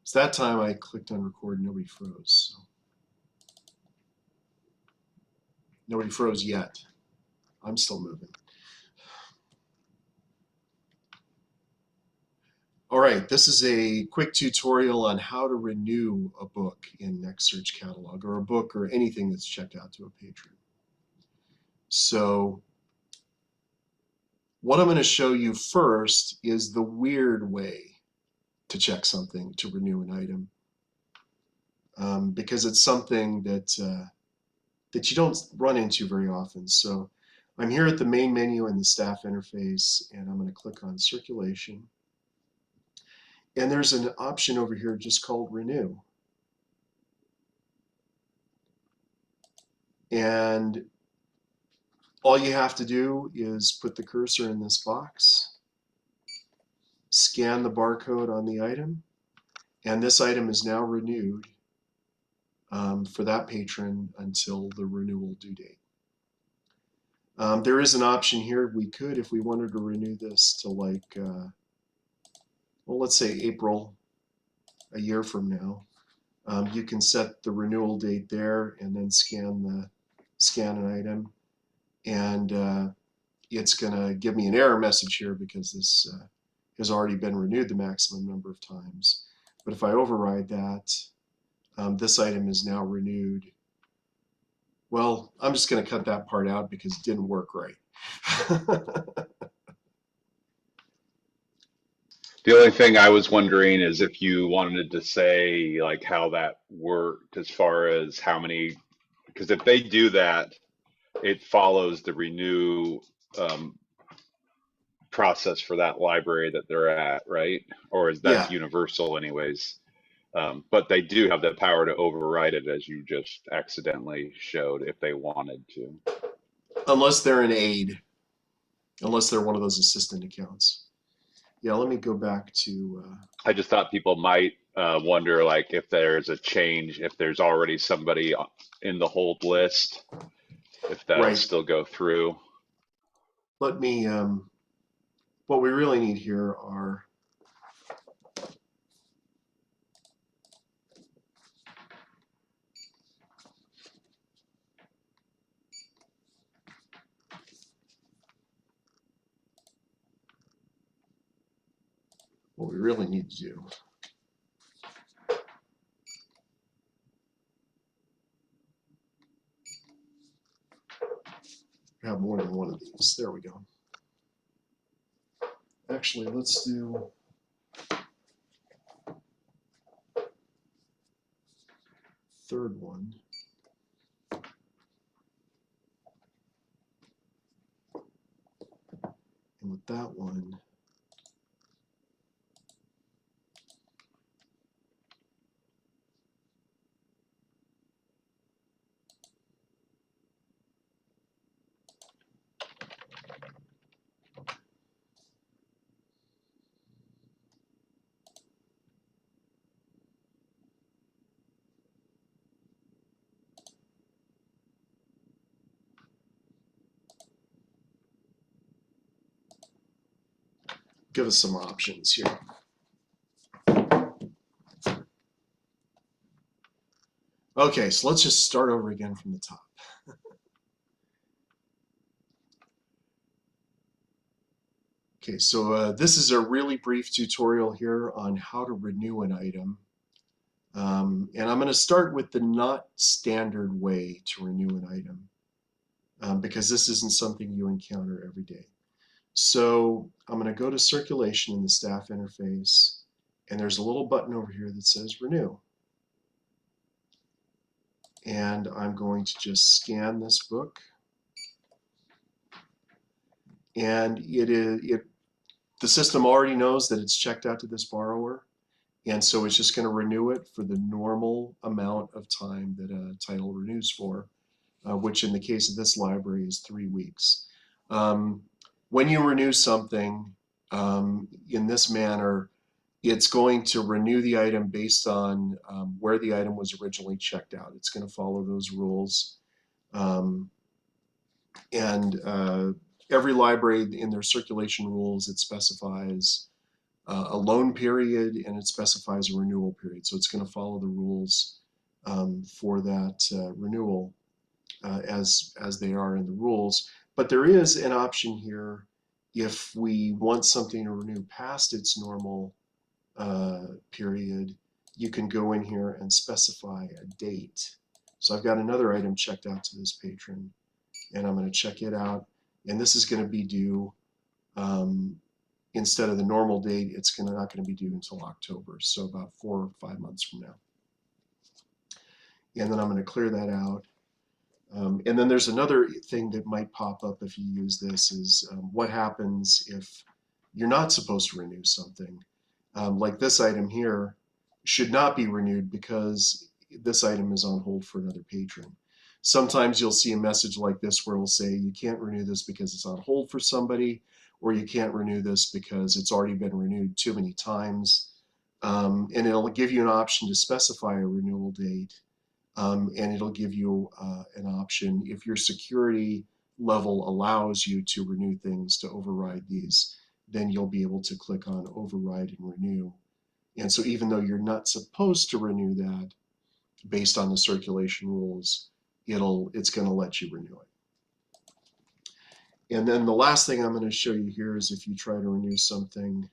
So that time I clicked on record, nobody froze. So. Nobody froze yet. I'm still moving. All right, this is a quick tutorial on how to renew a book in NextSearch Catalog, or a book or anything that's checked out to a patron. So what I'm going to show you first is the weird way to check something to renew an item, because it's something that that you don't run into very often. So I'm here at the main menu in the staff interface, and I'm going to click on circulation. And there's an option over here just called renew. And all you have to do is put the cursor in this box, scan the barcode on the item, and this item is now renewed for that patron until the renewal due date. There is an option here. We could, if we wanted to renew this to like, well, let's say April, a year from now. You can set the renewal date there and then scan an item, and it's going to give me an error message here because this has already been renewed the maximum number of times. But if I override that, this item is now renewed. Well, I'm just going to cut that part out because it didn't work right. The only thing I was wondering is if you wanted to say like how that worked as far as how many, because if they do that, it follows the renew process for that library that they're at, right? Or is that's Yeah, universal anyways? But they do have the power to override it, as you just accidentally showed, if they wanted to. unless they're an aide, unless they're one of those assistant accounts. Yeah, let me go back to, I just thought people might wonder, like, if there's a change, if there's already somebody in the hold list, if that'll right, still go through. let me, what we really need here are, what we really need to do. Have more than one of these. There we go. Actually, let's do third one. And with that one, give us some options here. Okay, so let's just start over again from the top. Okay, so this is a really brief tutorial here on how to renew an item. And I'm going to start with the not standard way to renew an item, because this isn't something you encounter every day. So I'm going to go to circulation in the staff interface, and there's a little button over here that says renew. And I'm going to just scan this book. And the system already knows that it's checked out to this borrower, and so it's just going to renew it for the normal amount of time that a title renews for, which in the case of this library is 3 weeks. When you renew something in this manner, it's going to renew the item based on where the item was originally checked out. It's going to follow those rules. And every library in their circulation rules, it specifies a loan period, and it specifies a renewal period. So it's going to follow the rules for that renewal as they are in the rules. But there is an option here if we want something to renew past its normal period. You can go in here and specify a date. So I've got another item checked out to this patron, and I'm going to check it out. And this is going to be due, instead of the normal date, it's not going to be due until October, so about 4 or 5 months from now. And then I'm going to clear that out. And then there's another thing that might pop up if you use this is what happens if you're not supposed to renew something. Like this item here should not be renewed because this item is on hold for another patron. Sometimes you'll see a message like this where it'll say you can't renew this because it's on hold for somebody, or you can't renew this because it's already been renewed too many times. And it'll give you an option to specify a renewal date. And it'll give you an option if your security level allows you to renew things, to override these, then you'll be able to click on override and renew. And so even though you're not supposed to renew that based on the circulation rules, it's going to let you renew it. And then the last thing I'm going to show you here is if you try to renew something,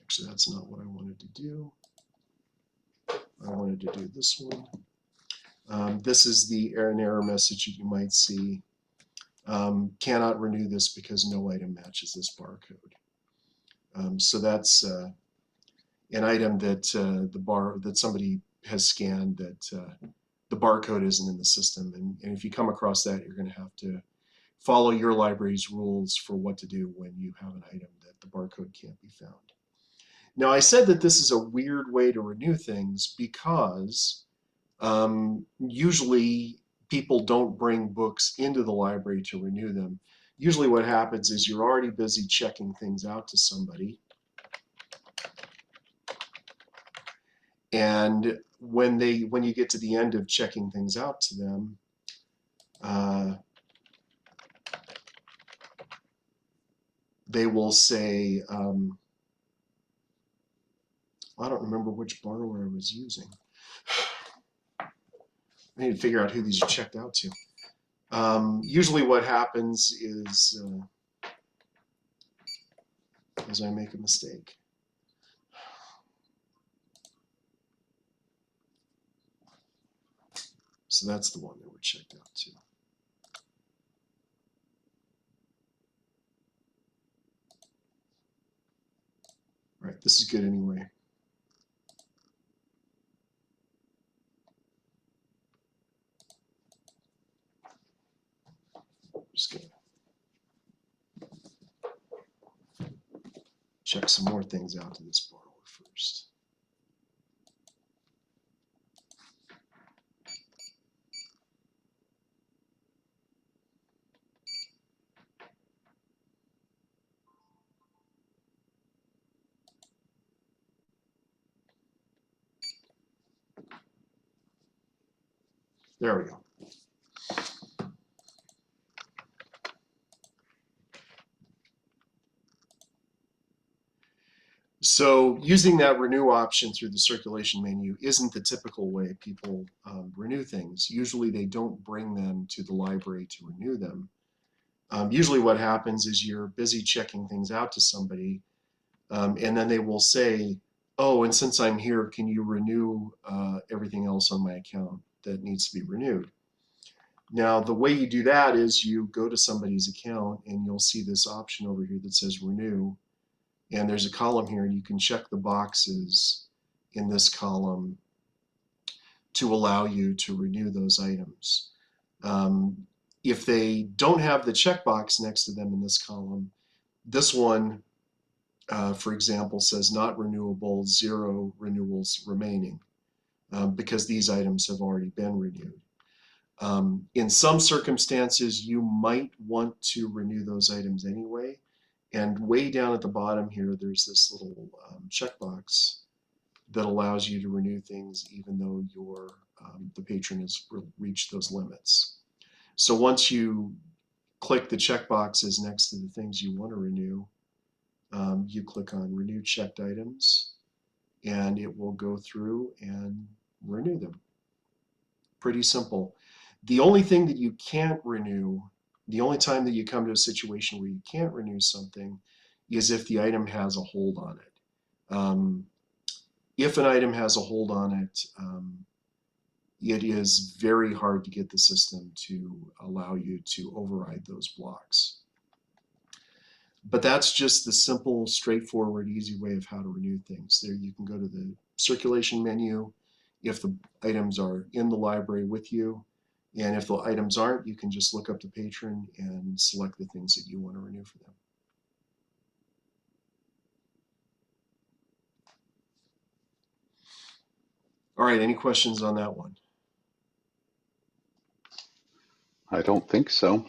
actually that's not what I wanted to do. I wanted to do this one. This is an error message that you might see. Cannot renew this because no item matches this barcode. So that's an item that that somebody has scanned that the barcode isn't in the system. And if you come across that, you're going to have to follow your library's rules for what to do when you have an item that the barcode can't be found. Now, I said that this is a weird way to renew things because usually people don't bring books into the library to renew them. Usually what happens is you're already busy checking things out to somebody. And when you get to the end of checking things out to them, they will say, I don't remember which borrower I was using. I need to figure out who these are checked out to. Usually what happens is I make a mistake. So that's the one that we're checked out to. All right, this is good anyway. Just gonna check some more things out to this borrower first. There we go. So using that renew option through the circulation menu isn't the typical way people renew things. Usually they don't bring them to the library to renew them. Usually what happens is you're busy checking things out to somebody, and then they will say, oh, and since I'm here, can you renew everything else on my account that needs to be renewed? Now, the way you do that is you go to somebody's account and you'll see this option over here that says renew. And there's a column here, and you can check the boxes in this column to allow you to renew those items. If they don't have the checkbox next to them in this column, this one, for example, says not renewable, 0 renewals remaining, because these items have already been renewed. In some circumstances, you might want to renew those items anyway. And way down at the bottom here, there's this little checkbox that allows you to renew things even though the patron has reached those limits. So once you click the check boxes next to the things you want to renew. You click on Renew Checked Items, and it will go through and renew them. Pretty simple. The only thing that you can't renew, the only time that you come to a situation where you can't renew something is if the item has a hold on it. If an item has a hold on it, it is very hard to get the system to allow you to override those blocks. But that's just the simple, straightforward, easy way of how to renew things. There you can go to the circulation menu if the items are in the library with you. And if the items aren't, you can just look up the patron and select the things that you want to renew for them. All right, any questions on that one? I don't think so.